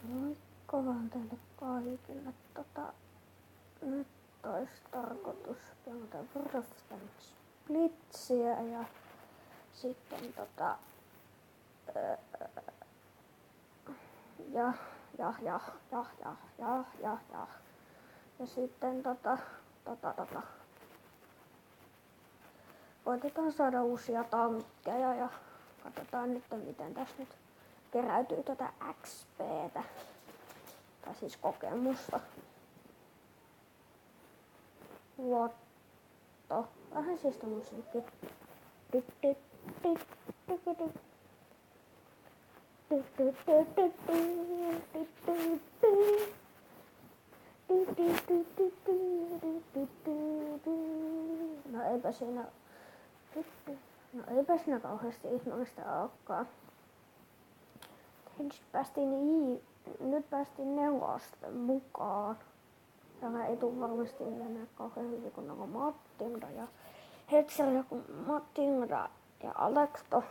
Moikka vaan teille kaikille. Nyt olisi tarkoitus pelata World of Tanks Blitzia ja sitten ja sitten koitetaan saada uusia tankkeja ja katsotaan nyt miten tässä nyt keräytyy tätä XPtä, tai siis kokemusta. Vuotto. Vähän siistä musiikki. No eipä siinä kauheasti ihmeellistä olekaan. Nyt päästiin nelosten mukaan. Tämä ei tule varmasti mennä kauhean hyvin, kun on Mattilda ja Hetzer, kun Mattilda ja Alesto,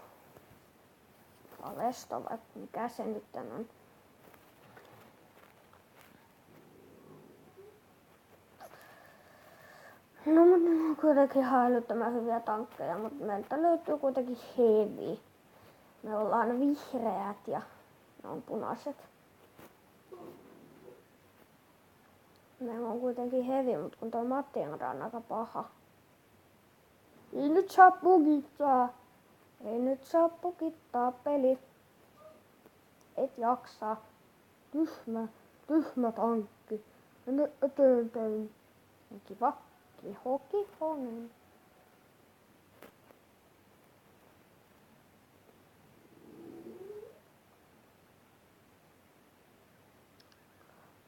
vai mikä se nyt on. No, mutta ne on kuitenkin ihan älyttömän hyviä tankkeja, mutta meiltä löytyy kuitenkin heavy. Me ollaan vihreät ja ne on punaiset. Meillä on kuitenkin heavy, mutta kun toi Mattilda on aika paha. Ei nyt saa pukittaa peli. Et jaksa. Tyhmä tankki. Mene eteenpäin. Kiva. Kihonen.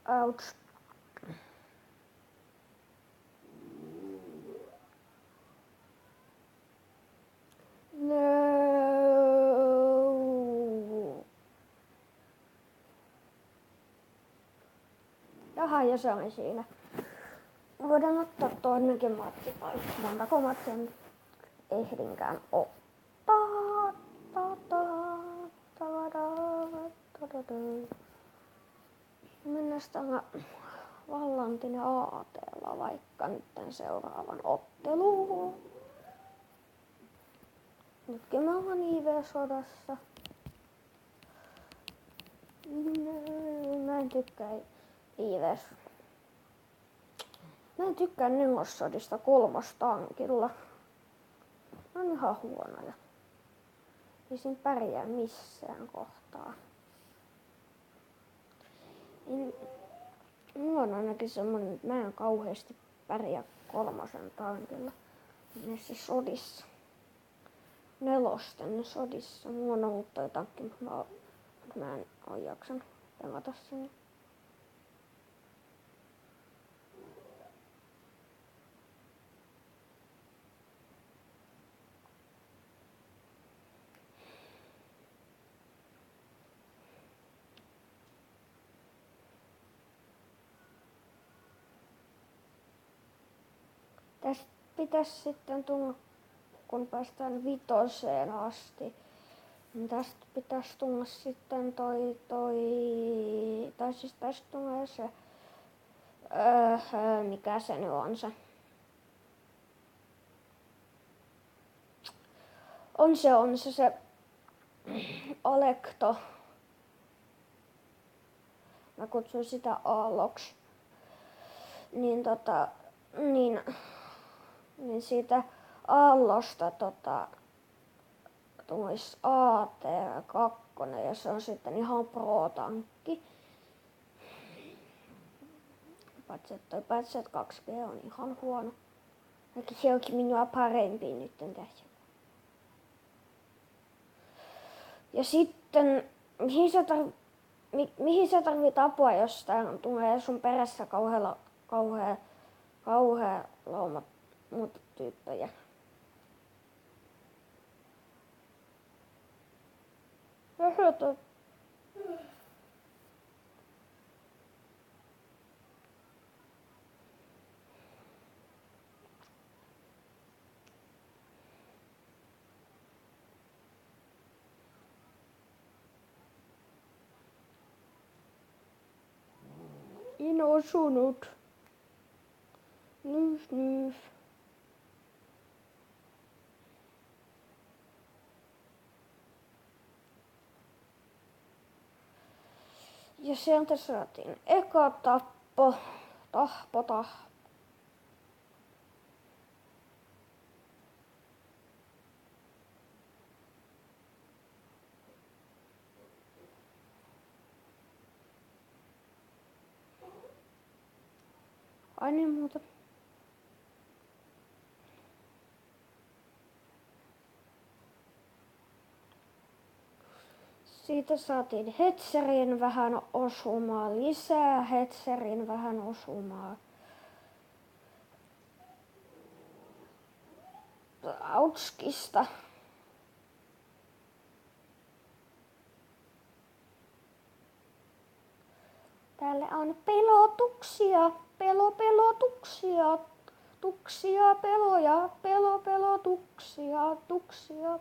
Ouch. No. Jaha, ja se on siinä. Voidaan ottaa toinenkin matti, vai montako mattia nyt ehdinkään ottaa. Mennään tällä Vallantin AT:lla vaikka nytten seuraavan otteluun. Nytkin me ollaan IV-sodassa. Mä en tykkää Mä en tykkää nelossodista kolmostankilla. Ne on ihan huonoja. Ei siinä pärjää missään kohtaa. Mulla on ainakin semmonen, että mä en kauheasti pärjää kolmosen tankilla. Näissä sodissa. Nelosten sodissa. Mulla on ollut toi tankki, mutta mä en oo jaksanut pelata sinne. Tästä pitäisi sitten tulla, kun päästään 5 asti, niin tästä pitäisi tulla sitten tai siis tästä tulee se, mikä se nyt on se. On se Alekto. Mä kutsun sitä Aalloksi. Niin siitä Aallosta tulisi AT2 ja se on sitten ihan pro-tankki. Paitsi että toi Patchet 2G on ihan huono. Eikä se onkin minua parempi nyt tässä. Ja sitten, mihin sä tarvit apua, jos täällä tulee sun perässä kauhea lauma muita tyyppejä? En osunut. Nyf, nyf. Ja sieltä saatiin eka tappo. Tahpo. Ai niin muuta. Siitä saatiin Hetzerin vähän osumaa, lisää Hetzerin vähän osumaa. Autskista. Täällä on pelotuksia, pelotuksia, tuksia, peloja, pelotuksia, tuksia,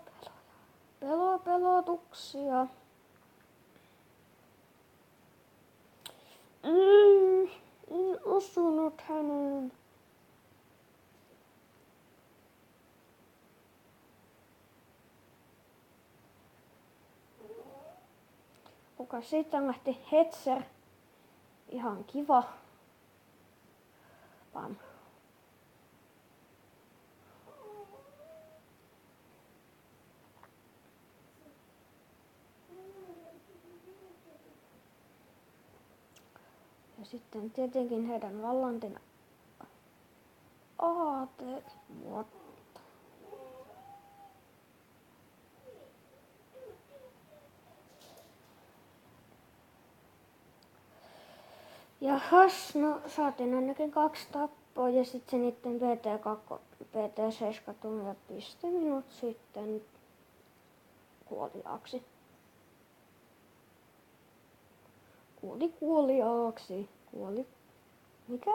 peloja, pelotuksia. En osunut häneen. Kuka sitten lähti Hetzer. Ihan kiva. Pam. Ja sitten tietenkin heidän vallantin aatevuotta. Jahas, no saatiin ainakin 2 tappoa ja sitten se niitten PT7 tuli ja pisti minut sitten kuoliaaksi. Kuoliaaksi. Mikä?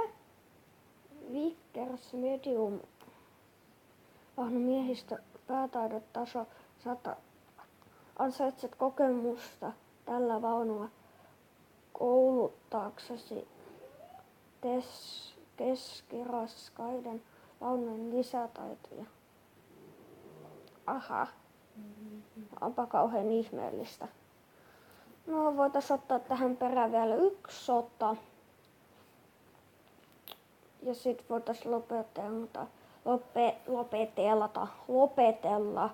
Vickers medium. Miehistö päätaidot taso 100. Ansaitset kokemusta tällä vaunulla kouluttaaksesi keskiraskaiden vaunujen lisätaitoja. Aha. Onpa kauhean ihmeellistä. No voitais ottaa tähän perään vielä 1 sota. Ja sit voitais lopetella.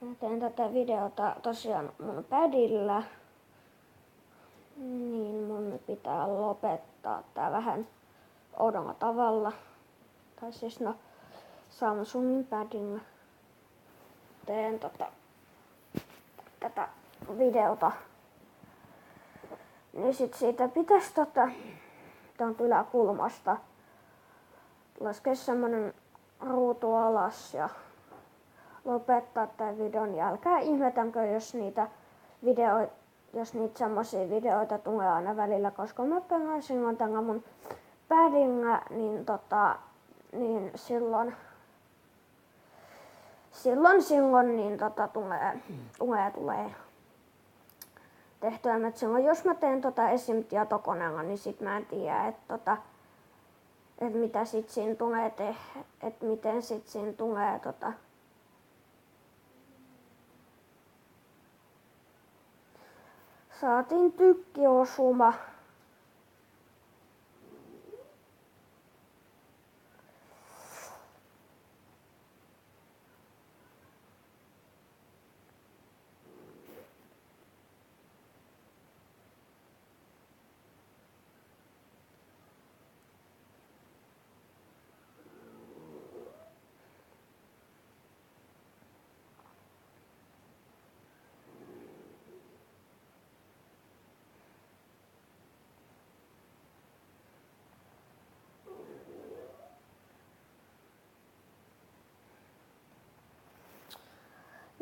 Mä teen tätä videota tosiaan mun padilla. Niin mun pitää lopettaa tää vähän oudolla tavalla. Tai siis no Samsungin padilla teen tätä videota. Niin sit siitä pitäis tuon yläkulmasta laskea semmonen ruutu alas ja lopettaa tän videon. Ja älkää ihmetänkö, jos niitä semmosia videoita tulee aina välillä, koska mä pelaan silloin tällä mun padilla, niin niin silloin niin tulee tehtyä. Mutta silloin jos mä teen esim. Tietokoneella, niin sit mä en tiedä, että mitä sit siinä tulee että miten sit siinä tulee saatiin tykkiosuma.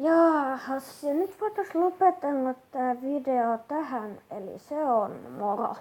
Jaahas, ja nyt voitais lopetella tää video tähän, eli se on moro.